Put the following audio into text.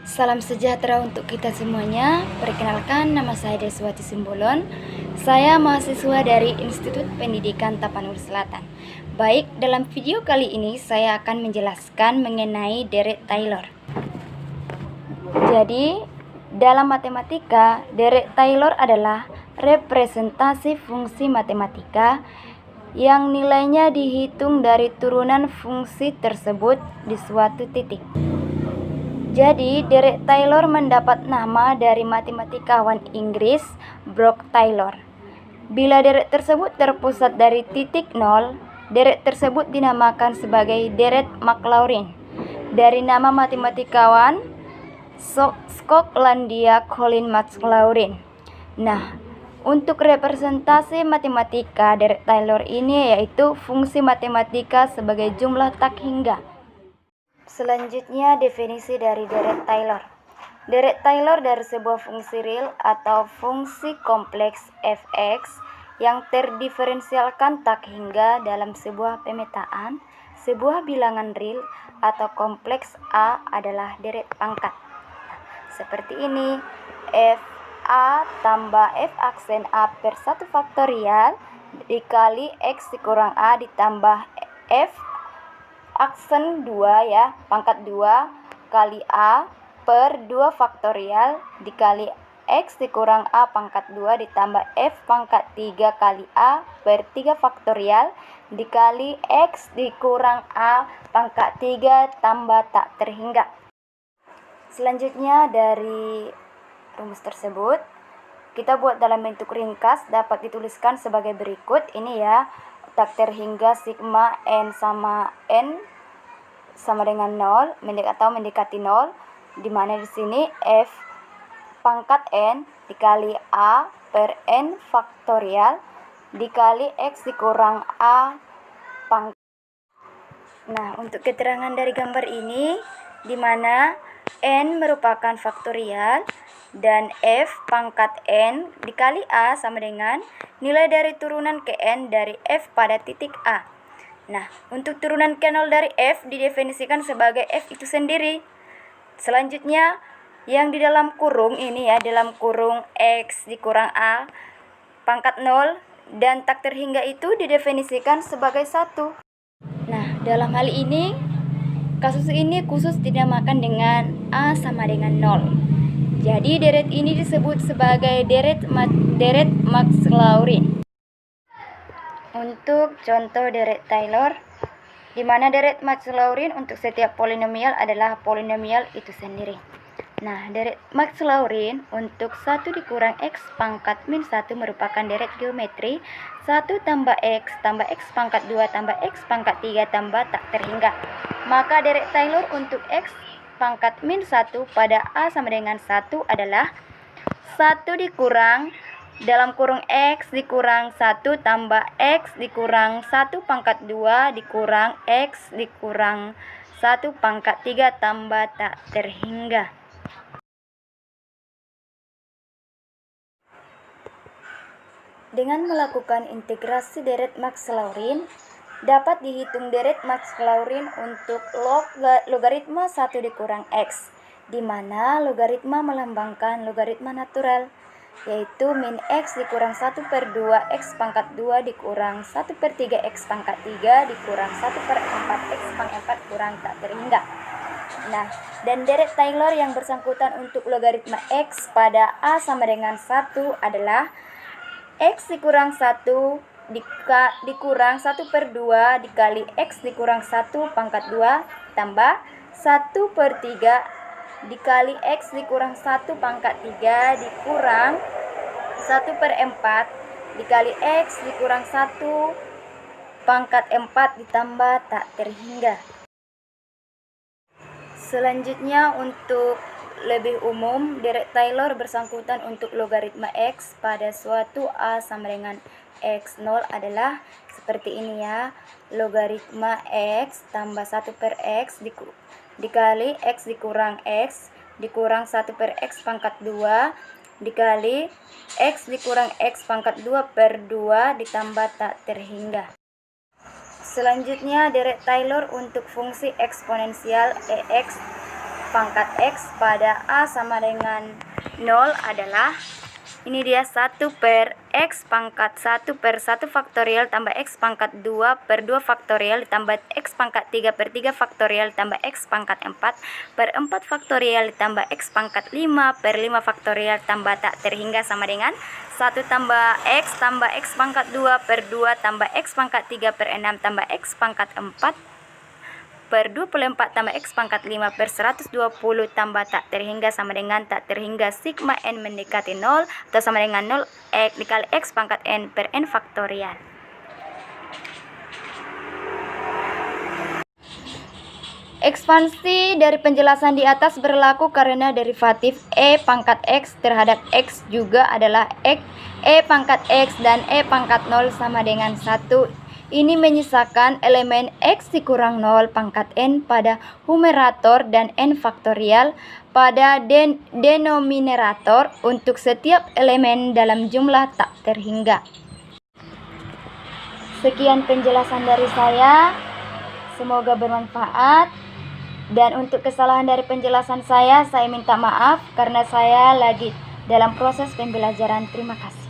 Salam sejahtera untuk kita semuanya. Perkenalkan, nama saya Deswati Simbolon. Saya mahasiswa dari Institut Pendidikan Tapanuli Selatan. Baik, dalam video kali ini saya akan menjelaskan mengenai Deret Taylor. Jadi, dalam matematika, Deret Taylor adalah representasi fungsi matematika yang nilainya dihitung dari turunan fungsi tersebut di suatu titik. Jadi, Deret Taylor mendapat nama dari matematikawan Inggris Brock Taylor. Bila deret tersebut terpusat dari titik nol, deret tersebut dinamakan sebagai deret Maclaurin, dari nama matematikawan Skotlandia Colin Maclaurin. Nah, untuk representasi matematika deret Taylor ini yaitu fungsi matematika sebagai jumlah tak hingga. Selanjutnya, definisi dari deret Taylor. Deret Taylor dari sebuah fungsi real atau fungsi kompleks fx yang terdiferensialkan tak hingga dalam sebuah pemetaan. Sebuah bilangan real atau kompleks A adalah deret pangkat. Seperti ini, f A tambah f aksen A per 1 faktorial dikali x dikurang A ditambah f aksen 2 ya, pangkat 2 kali A per 2 faktorial dikali x dikurang A pangkat 2 ditambah f pangkat 3 kali A per 3 faktorial dikali x dikurang A pangkat 3 tambah tak terhingga. Selanjutnya dari rumus tersebut kita buat dalam bentuk ringkas, dapat dituliskan sebagai berikut. Ini ya, tak terhingga sigma n sama dengan 0 atau mendekati 0, di mana di sini f pangkat n dikali a per n faktorial dikali x dikurang a pangkat. Nah, untuk keterangan dari gambar ini, di mana n merupakan faktorial dan f pangkat n dikali a sama dengan nilai dari turunan ke n dari f pada titik A. Nah, untuk turunan ke 0 dari f didefinisikan sebagai f itu sendiri. Selanjutnya, yang di dalam kurung ini ya, dalam kurung x dikurang a pangkat 0 dan tak terhingga itu didefinisikan sebagai 1. Nah, dalam hal ini, kasus ini khusus dinamakan dengan a sama dengan 0. Jadi, deret ini disebut sebagai deret Maclaurin. Untuk contoh deret Taylor, di mana deret Maclaurin untuk setiap polinomial adalah polinomial itu sendiri. Nah, deret Maclaurin untuk 1 dikurang x pangkat min 1 merupakan deret geometri 1 tambah x pangkat 2 tambah x pangkat 3 tambah tak terhingga. Maka deret Taylor untuk x pangkat min 1 pada A sama dengan 1 adalah 1 dikurang dalam kurung x dikurang 1 tambah x dikurang 1 pangkat 2 dikurang x dikurang 1 pangkat 3 tambah tak terhingga. Dengan melakukan integrasi deret Maclaurin, dapat dihitung deret Maclaurin untuk logaritma 1 dikurang x, di mana logaritma melambangkan logaritma natural, yaitu min x dikurang 1 per 2 x pangkat 2 dikurang 1 per 3 x pangkat 3 dikurang 1 per 4 x pangkat 4 kurang tak terhingga. Nah, dan deret Taylor yang bersangkutan untuk logaritma x pada A sama dengan 1 adalah x dikurang 1 dikurang 1 per 2 dikali x dikurang 1 pangkat 2 tambah 1 per 3 dikali x dikurang 1 pangkat 3 dikurang 1 per 4 dikali x dikurang 1 pangkat 4 ditambah tak terhingga. Selanjutnya, untuk lebih umum, deret Taylor bersangkutan untuk logaritma x pada suatu A sama dengan x0 adalah seperti ini ya, logaritma x tambah 1 per x dikali x dikurang x dikurang 1 per x pangkat 2 dikali x dikurang x pangkat 2 per 2 ditambah tak terhingga. Selanjutnya, deret Taylor untuk fungsi eksponensial ex pangkat X pada A sama dengan 0 adalah ini dia 1 per X pangkat 1 per 1 faktorial tambah X pangkat 2 per 2 faktorial ditambah X pangkat 3 per 3 faktorial ditambah X pangkat 4 per 4 faktorial ditambah X pangkat 5 per 5 faktorial tambah tak terhingga sama dengan 1 tambah X pangkat 2 per 2 tambah X pangkat 3 per 6 tambah X pangkat 4 per 24 tambah X pangkat 5 per 120 tambah tak terhingga sama dengan tak terhingga sigma N mendekati 0 atau sama dengan 0 X dikali X pangkat N per N faktorial. Ekspansi dari penjelasan di atas berlaku karena derivatif E pangkat X terhadap X juga adalah X, E pangkat X dan E pangkat 0 sama dengan 1. Ini menyisakan elemen X dikurang 0 pangkat N pada numerator dan N faktorial pada denominator untuk setiap elemen dalam jumlah tak terhingga. Sekian penjelasan dari saya, semoga bermanfaat. Dan untuk kesalahan dari penjelasan saya minta maaf karena saya lagi dalam proses pembelajaran. Terima kasih.